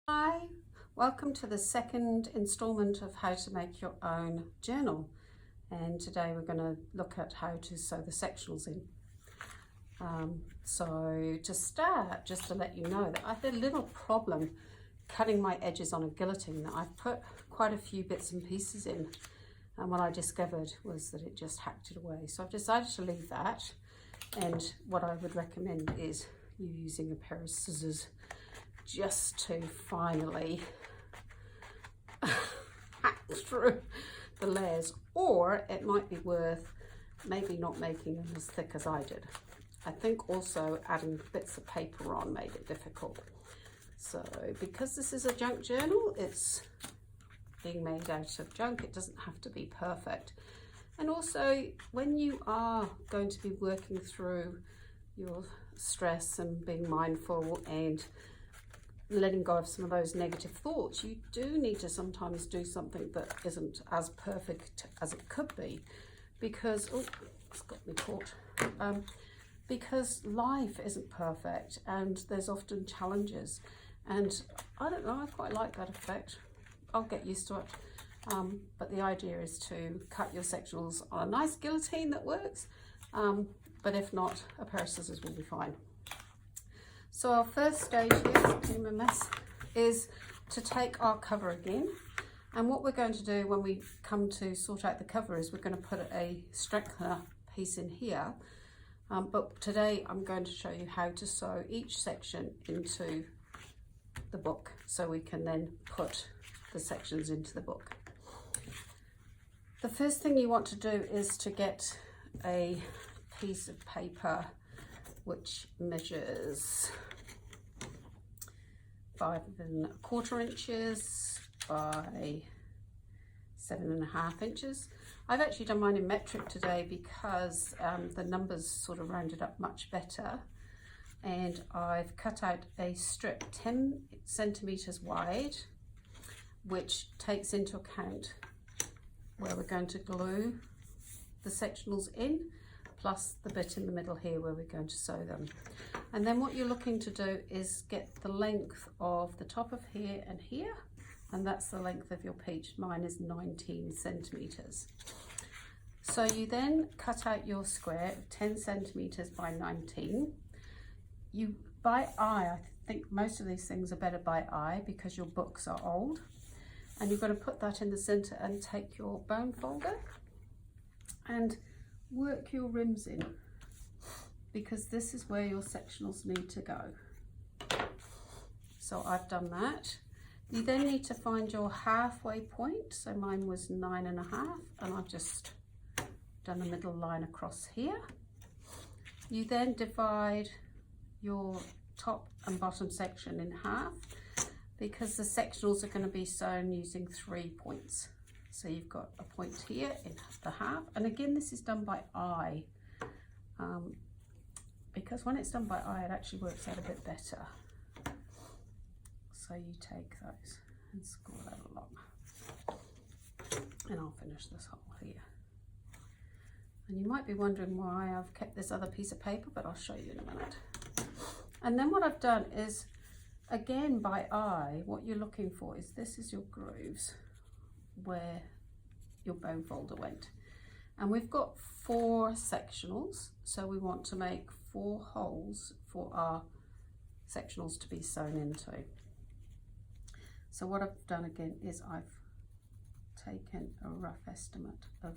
Hi, welcome to the second installment of how to make your own journal. And today we're going to look at how to sew the sectionals in. So to start, just to let you know that I had a little problem cutting my edges on a guillotine. I've put quite a few bits and pieces in, and what I discovered was that it just hacked it away. So I've decided to leave that, and what I would recommend is you using a pair of scissors just to finally hack through the layers, or it might be worth maybe not making them as thick as I did. I think also adding bits of paper on made it difficult. So because this is a junk journal, it's being made out of junk, it doesn't have to be perfect. And also when you are going to be working through your stress and being mindful and letting go of some of those negative thoughts, you do need to sometimes do something that isn't as perfect as it could be, because it's got me caught, because life isn't perfect and there's often challenges, and I don't know, I quite like that effect. I'll get used to it, but the idea is to cut your sectionals on a nice guillotine that works, but if not, a pair of scissors will be fine. So our first stage here, is to take our cover again. And what we're going to do when we come to sort out the cover is we're going to put a strengthener piece in here. But today I'm going to show you how to sew each section into the book, so we can then put the sections into the book. The first thing you want to do is to get a piece of paper which measures 5¼ inches by 7½ inches. I've actually done mine in metric today because the numbers sort of rounded up much better, and I've cut out a strip 10 centimeters wide, which takes into account where we're going to glue the sectionals in, plus the bit in the middle here where we're going to sew them. And then what you're looking to do is get the length of the top of here and here, and that's the length of your piece. Mine is 19 centimeters. So you then cut out your square 10 centimeters by 19. You, by eye, I think most of these things are better by eye because your books are old, and you're going to put that in the center and take your bone folder and work your rims in, because this is where your sectionals need to go. So I've done that. You then need to find your halfway point. So mine was 9½, and I've just done a middle line across here. You then divide your top and bottom section in half, because the sectionals are going to be sewn using 3 points. So you've got a point here in the half, and again this is done by eye, because when it's done by eye it actually works out a bit better. So you take those and score that along, and I'll finish this hole here. And you might be wondering why I've kept this other piece of paper, but I'll show you in a minute. And then what I've done is, again by eye, what you're looking for is, this is your grooves where your bone folder went, and we've got 4 sectionals, so we want to make 4 holes for our sectionals to be sewn into. So what I've done again is I've taken a rough estimate of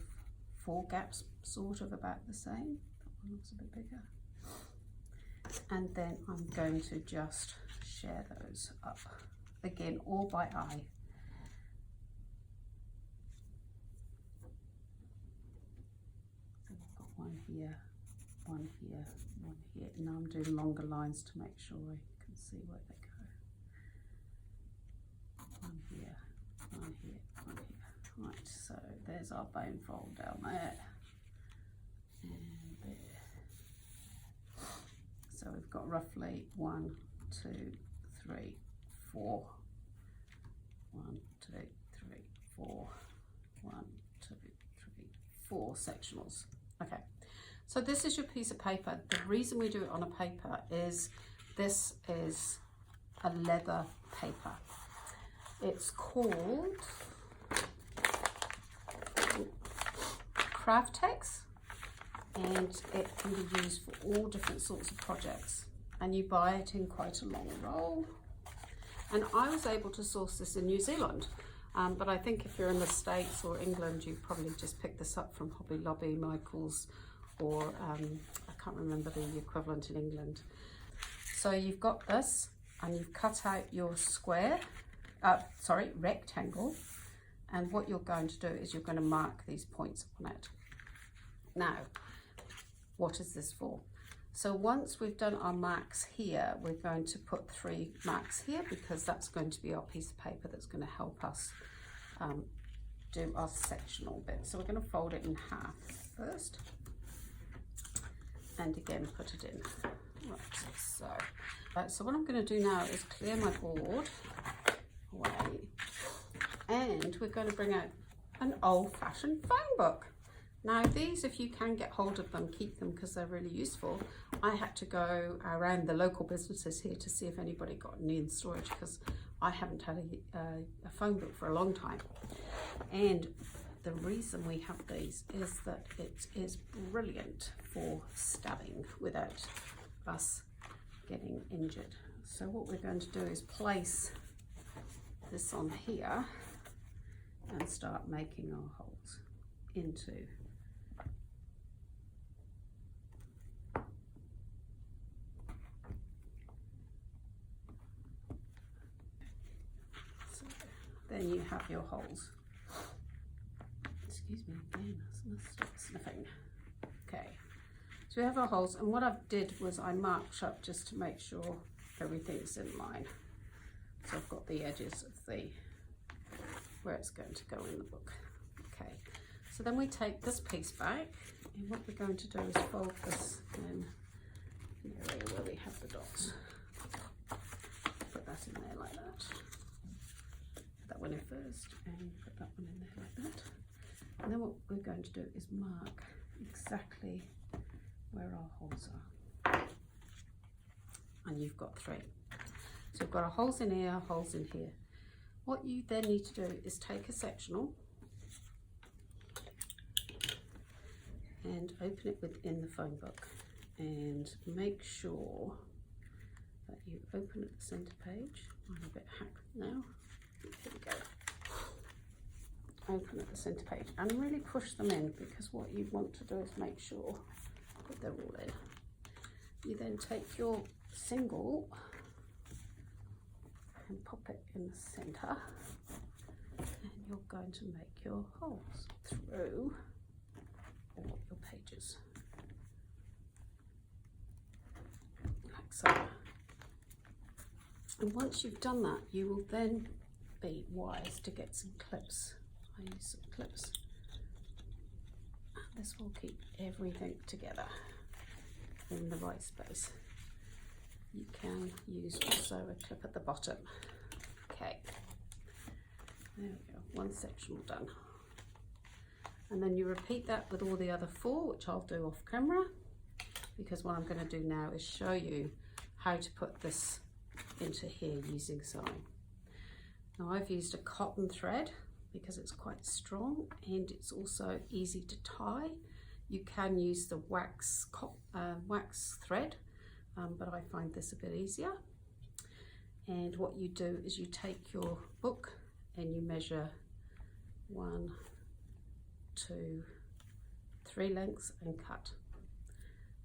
4 gaps, sort of about the same. That one looks a bit bigger, and then I'm going to just share those up, again all by eye. One here, one here, one here. Now I'm doing longer lines to make sure I can see where they go. One here, one here, one here. Right, so there's our bone fold down there and there. So we've got roughly 1, 2, 3, 4. 1, 2, 3, 4. 1, 2, 3, 4 sectionals. Okay, so this is your piece of paper. The reason we do it on a paper is this is a leather paper. It's called Craftex, and it can be used for all different sorts of projects, and you buy it in quite a long roll. And I was able to source this in New Zealand, but I think if you're in the States or England, you probably just pick this up from Hobby Lobby, Michaels, or I can't remember the equivalent in England. So you've got this, and you've cut out your rectangle, and what you're going to do is you're going to mark these points on it. Now, what is this for? So once we've done our marks here, we're going to put 3 marks here, because that's going to be our piece of paper that's going to help us do our sectional bit. So we're going to fold it in half first, and again put it in. Right, so what I'm going to do now is clear my board away, and we're going to bring out an old-fashioned phone book. Now these, if you can get hold of them, keep them, because they're really useful. I had to go around the local businesses here to see if anybody got any in storage, because I haven't had a phone book for a long time. And the reason we have these is that it is brilliant for stabbing without us getting injured. So what we're going to do is place this on here and start making our holes into then you have your holes. Excuse me again, stop sniffing. Okay, so we have our holes, and what I did was I marked up just to make sure everything's in line. So I've got the edges of where it's going to go in the book. Okay, so then we take this piece back, and what we're going to do is fold this in the area where we have the dots. Put that in there like that. That one in first, and put that one in there like that. And then what we're going to do is mark exactly where our holes are. And you've got 3. So we've got our holes in here, holes in here. What you then need to do is take a sectional and open it within the phone book, and make sure that you open at the centre page. I'm a bit hacked now. Here we go. Open at the centre page and really push them in, because what you want to do is make sure that they're all in. You then take your single and pop it in the centre, and you're going to make your holes through all your pages, like so. And once you've done that, you will then be wise to get some clips. I use some clips. This will keep everything together in the right space. You can use also a clip at the bottom. Okay, there we go, one sectional done. And then you repeat that with all the other 4, which I'll do off camera, because what I'm going to do now is show you how to put this into here using sewing. Now I've used a cotton thread because it's quite strong, and it's also easy to tie. You can use the wax thread, but I find this a bit easier. And what you do is you take your book and you measure 1, 2, 3 lengths and cut.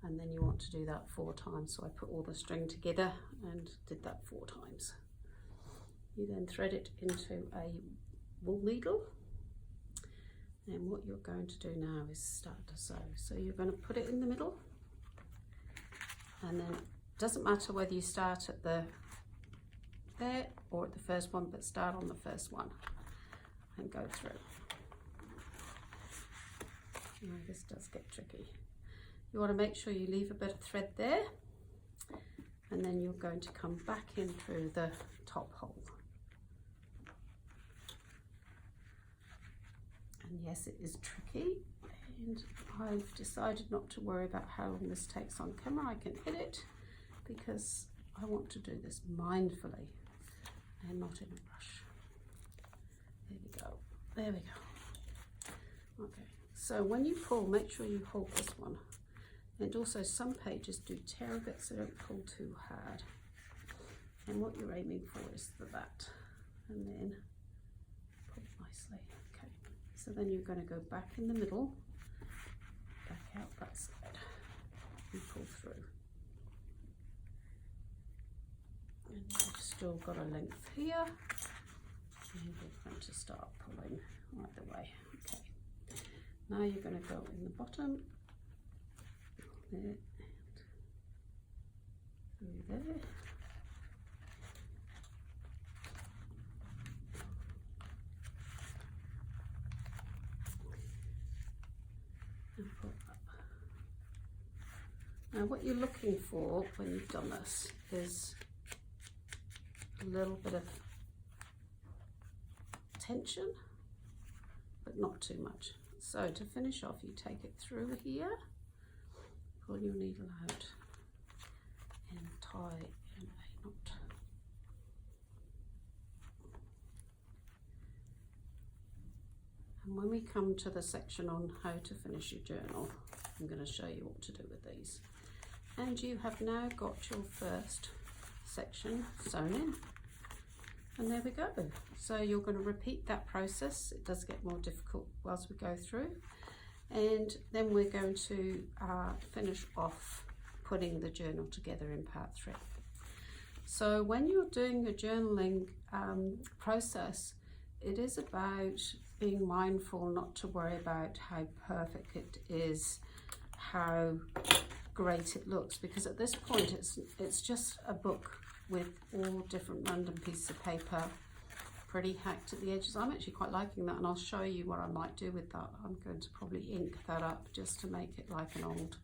And then you want to do that 4 times. So I put all the string together and did that 4 times. You then thread it into a wool needle, and what you're going to do now is start to sew. So you're going to put it in the middle, and then it doesn't matter whether you start at there or at the first one, but start on the first one and go through. Now this does get tricky. You want to make sure you leave a bit of thread there, and then you're going to come back in through the top hole. And yes, it is tricky, and I've decided not to worry about how long this takes on camera. I can hit it because I want to do this mindfully and not in a rush. There we go. There we go. Okay, so when you pull, make sure you hold this one. And also some pages do tear a bit, so don't pull too hard. And what you're aiming for is that. And then pull nicely. Okay, so then you're going to go back in the middle, back out that side, and pull through. And you've still got a length here, and we're going to start pulling right the way. Okay, now you're going to go in the bottom, there, and through there. And pull up. Now what you're looking for when you've done this is a little bit of tension, but not too much. So to finish off, you take it through here, pull your needle out and tie in a knot. And when we come to the section on how to finish your journal, I'm going to show you what to do with these. And you have now got your first section sewn in. And there we go. So you're going to repeat that process. It does get more difficult whilst we go through. And then we're going to finish off putting the journal together in part 3. So when you're doing your journaling process, it is about being mindful not to worry about how perfect it is, how great it looks, because at this point it's just a book with all different random pieces of paper, pretty hacked at the edges. I'm actually quite liking that, and I'll show you what I might do with that. I'm going to probably ink that up just to make it like an old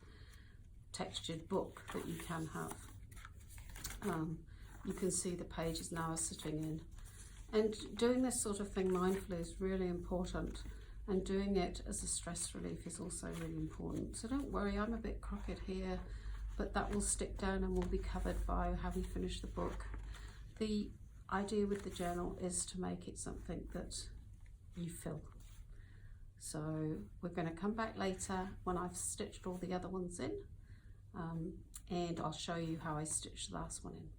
textured book that you can have. You can see the pages now are sitting in. And doing this sort of thing mindfully is really important, and doing it as a stress relief is also really important. So don't worry, I'm a bit crooked here, but that will stick down and will be covered by how we finish the book. The idea with the journal is to make it something that you fill. So we're going to come back later when I've stitched all the other ones in, and I'll show you how I stitched the last one in.